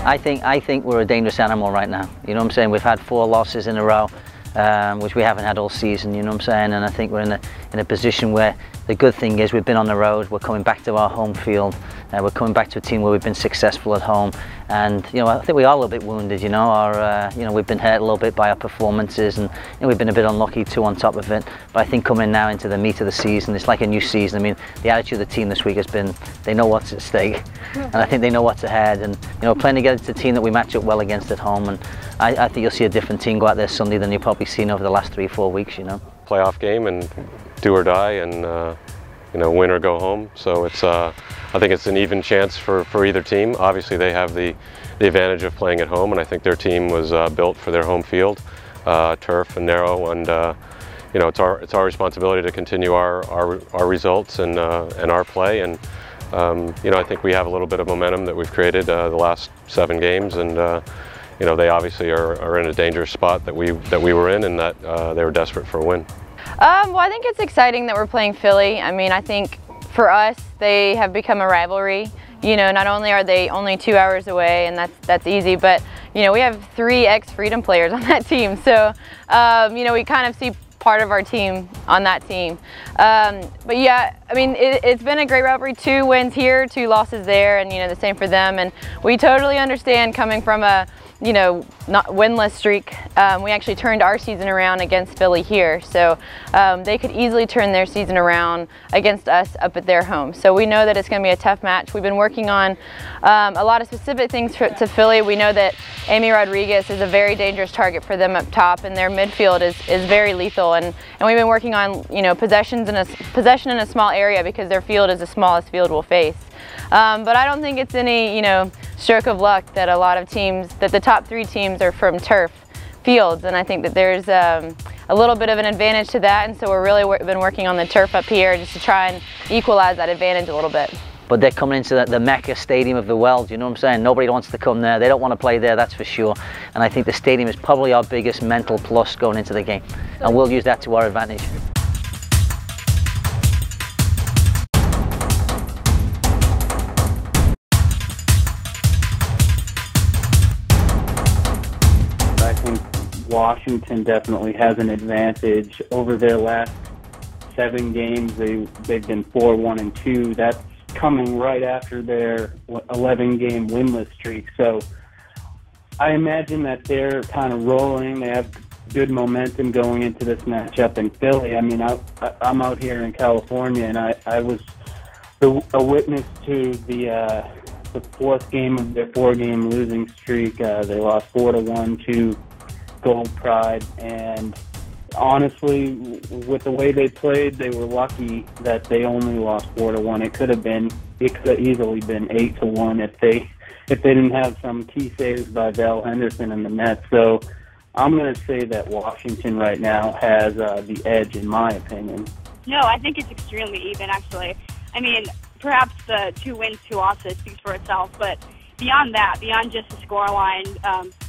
I think we're a dangerous animal right now. You know what I'm saying? We've had 4 losses in a row, which we haven't had all season. You know what I'm saying? And I think we're in a position where the good thing is we've been on the road. We're coming back to our home field. We're coming back to a team where we've been successful at home. And you know, I think we are a little bit wounded. You know, we've been hurt a little bit by our performances, and you know, we've been a bit unlucky too on top of it. But I think coming now into the meat of the season, it's like a new season. I mean, the attitude of the team this week has been they know what's at stake, and I think they know what's ahead. And you know, playing against a team that we match up well against at home, and I think you'll see a different team go out there Sunday than you've probably seen over the last 3-4 weeks. You know, playoff game and do or die, and you know, win or go home. So it's I think it's an even chance for either team. Obviously, they have the advantage of playing at home, and I think their team was built for their home field, turf and narrow, and you know, it's our responsibility to continue our results and our play. And you know, I think we have a little bit of momentum that we've created the last 7 games, and you know, they obviously are in a dangerous spot that we were in, and that they were desperate for a win. Well, I think it's exciting that we're playing Philly. I mean, I think for us, they have become a rivalry. You know, not only are they only 2 hours away, and that's easy, but you know, we have 3 ex-Freedom players on that team. So, you know, we kind of see part of our team on that team. But yeah, I mean, it's been a great rivalry. 2 wins here, 2 losses there, and you know, the same for them. And we totally understand coming from a, you know, not winless streak. We actually turned our season around against Philly here, so they could easily turn their season around against us up at their home. So we know that it's going to be a tough match. We've been working on a lot of specific things to Philly. We know that Amy Rodriguez is a very dangerous target for them up top, and their midfield is very lethal. And we've been working on, you know, possession in a small area, because their field is the smallest field we'll face. But I don't think it's any, you know, stroke of luck that a lot of teams, that the top 3 teams are from turf fields, and I think that there's a little bit of an advantage to that, and so we're really been working on the turf up here just to try and equalize that advantage a little bit. But they're coming into the Mecca stadium of the world, you know what I'm saying? Nobody wants to come there. They don't want to play there, that's for sure. And I think the stadium is probably our biggest mental plus going into the game, and we'll use that to our advantage. I think Washington definitely has an advantage over their last 7 games. They've been 4-1-2. That's coming right after their 11-game winless streak. So I imagine that they're kind of rolling. They have good momentum going into this matchup in Philly. I mean, I'm out here in California, and I was a witness to the 4th game of their 4-game losing streak. They lost 4-1 to Gold Pride, and honestly, with the way they played, they were lucky that they only lost 4-1. It could have easily been 8-1 if they didn't have some key saves by Val Henderson in the net. So I'm going to say that Washington right now has the edge, in my opinion. No, I think it's extremely even, actually. I mean, perhaps the 2 wins, 2 losses speaks for itself, but beyond that, beyond just the scoreline,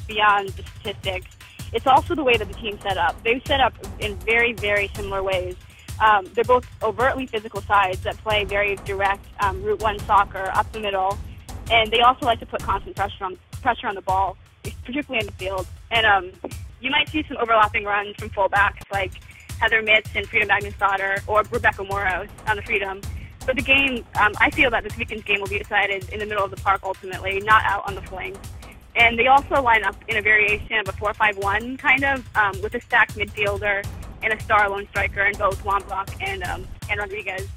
beyond the statistics, it's also the way that the team set up. They've set up in very, very similar ways. They're both overtly physical sides that play very direct Route 1 soccer up the middle, and they also like to put constant pressure on the ball, particularly in the field. And you might see some overlapping runs from fullbacks like Heather Mitz and Freedom Magnus-Daughter, or Rebecca Moros on the Freedom. But the game, I feel that this weekend's game will be decided in the middle of the park ultimately, not out on the flanks. And they also line up in a variation of a 4-5-1 kind of, with a stacked midfielder and a star lone striker in both Wambach and Rodriguez.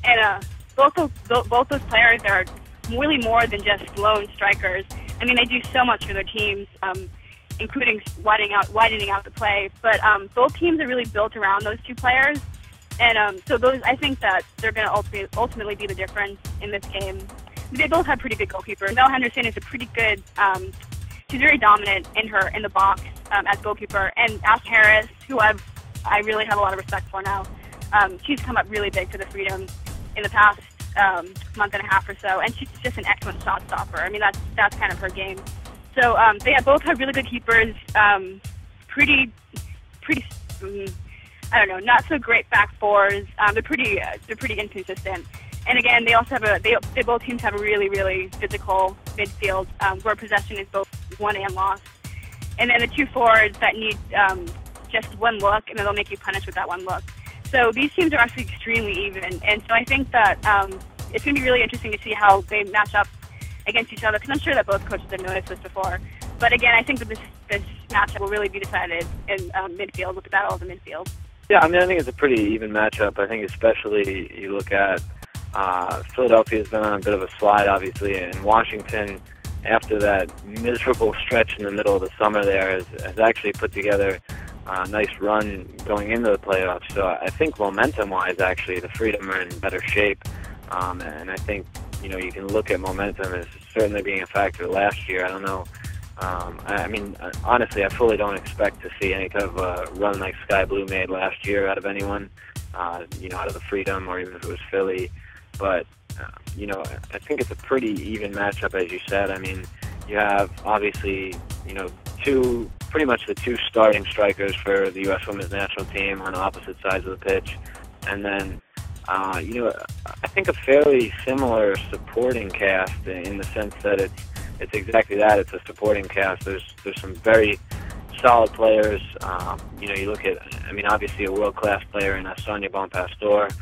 And both those players are really more than just lone strikers. I mean, they do so much for their teams, including widening out the play. But both teams are really built around those 2 players. And so I think that they're going to ultimately be the difference in this game. They both have pretty good goalkeepers. Mel Henderson is a pretty good, she's very dominant in the box as goalkeeper. And Ash Harris, who I really have a lot of respect for now, she's come up really big for the Freedom in the past month and a half or so. And she's just an excellent shot stopper. I mean, that's kind of her game. So they both have really good keepers, pretty, I don't know, not so great back fours. They're pretty inconsistent. And again, they also have they both teams have a really, really physical midfield where possession is both won and lost. And then the two forwards that need just one look, and then they'll make you punish with that one look. So these teams are actually extremely even. And so I think that it's going to be really interesting to see how they match up against each other, because I'm sure that both coaches have noticed this before. But again, I think that this matchup will really be decided in midfield, with the battle of the midfield. Yeah, I mean, I think it's a pretty even matchup. I think especially you look at Philadelphia's been on a bit of a slide, obviously, and Washington, after that miserable stretch in the middle of the summer there, has actually put together a nice run going into the playoffs. So I think momentum-wise, actually, the Freedom are in better shape. And I think, you can look at momentum as certainly being a factor last year. I don't know. I mean, honestly, I fully don't expect to see any kind of a run like Sky Blue made last year out of anyone, out of the Freedom, or even if it was Philly. But, I think it's a pretty even matchup, as you said. I mean, you have, obviously, pretty much the two starting strikers for the U.S. Women's National Team on opposite sides of the pitch. And then, I think a fairly similar supporting cast in the sense that it's exactly that. It's a supporting cast. There's some very solid players. You look at, obviously a world-class player in Sonia Bonpastor,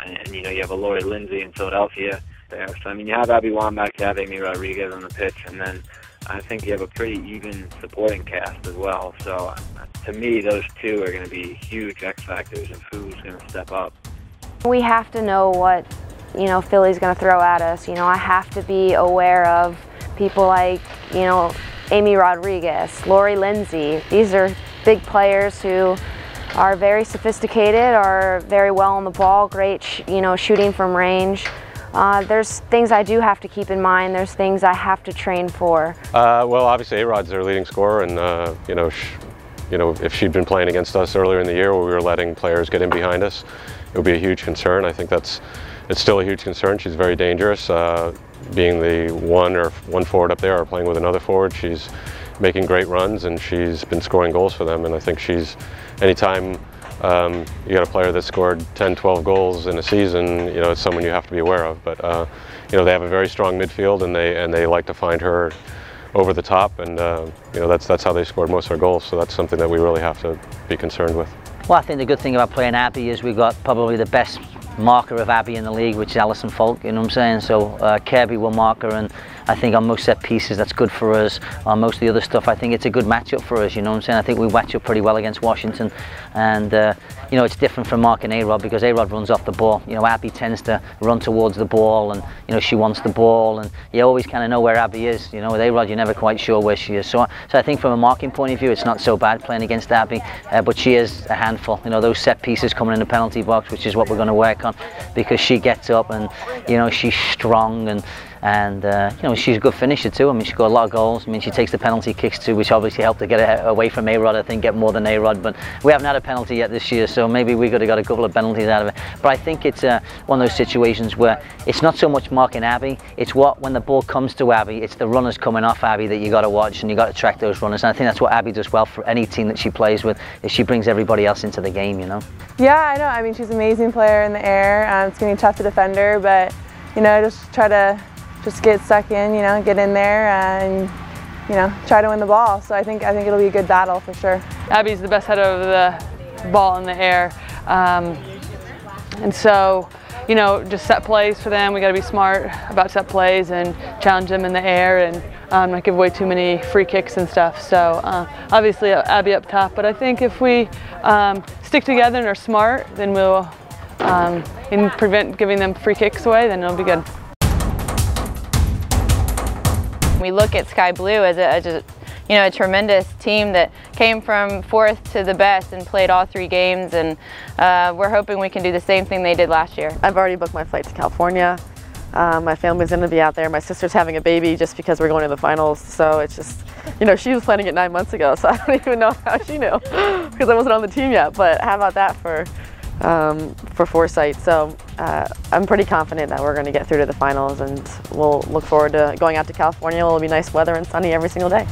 and you have a Lori Lindsay in Philadelphia there. So, you have Abby Wambach, you have Amy Rodriguez on the pitch, and then I think you have a pretty even supporting cast as well. So, to me, those two are going to be huge X factors of who's going to step up. We have to know what, Philly's going to throw at us. I have to be aware of people like, Amy Rodriguez, Lori Lindsay. These are big players who are very sophisticated, are very well on the ball, great, shooting from range. There's things I do have to keep in mind. There's things I have to train for. Well, obviously A-Rod's their leading scorer, and if she'd been playing against us earlier in the year where we were letting players get in behind us, it would be a huge concern. I think it's still a huge concern. She's very dangerous. Being the one forward up there or playing with another forward, she's making great runs and she's been scoring goals for them. And I think anytime you got a player that scored 10, 12 goals in a season, it's someone you have to be aware of. But they have a very strong midfield, and they like to find her over the top, and that's how they scored most of their goals. So that's something that we really have to be concerned with. Well, I think the good thing about playing Abby is we got probably the best marker of Abby in the league, which is Alison Falk, you know what I'm saying? So Kirby will mark her, and I think on most set pieces that's good for us. On most of the other stuff, I think it's a good matchup for us, you know what I'm saying? I think we match up pretty well against Washington, and it's different from marking A-Rod, because A-Rod runs off the ball. Abby tends to run towards the ball, and she wants the ball, and you always kind of know where Abby is. With A-Rod, you're never quite sure where she is. So I think from a marking point of view, it's not so bad playing against Abby, but she is a handful. Those set pieces coming in the penalty box, which is what we're going to work on, because she gets up and she's strong, and she's a good finisher too. She scored a lot of goals. She takes the penalty kicks too, which obviously helped to get her away from A-Rod, I think, get more than A-Rod, but we haven't had a penalty yet this year, so maybe we could have got a couple of penalties out of it. But I think it's one of those situations where it's not so much marking Abby, it's when the ball comes to Abby, it's the runners coming off Abby that you got to watch, and you got to track those runners. And I think that's what Abby does well for any team that she plays with, is she brings everybody else into the game, Yeah, I know. She's an amazing player in the air. It's going to be tough to defend her, but just try to get stuck in, get in there and try to win the ball. So I think it'll be a good battle for sure. Abby's the best header of the ball in the air, and so just set plays for them. We got to be smart about set plays and challenge them in the air, and not give away too many free kicks and stuff. So obviously Abby up top, but I think if we stick together and are smart, then we'll and prevent giving them free kicks away, then it'll be good. We look at Sky Blue as a tremendous team that came from 4th to the best and played all 3 games, and we're hoping we can do the same thing they did last year. I've already booked my flight to California. My family's going to be out there. My sister's having a baby just because we're going to the finals, so it's just, she was planning it 9 months ago, so I don't even know how she knew, because I wasn't on the team yet. But how about that for foresight? So I'm pretty confident that we're going to get through to the finals, and we'll look forward to going out to California. It'll be nice weather and sunny every single day.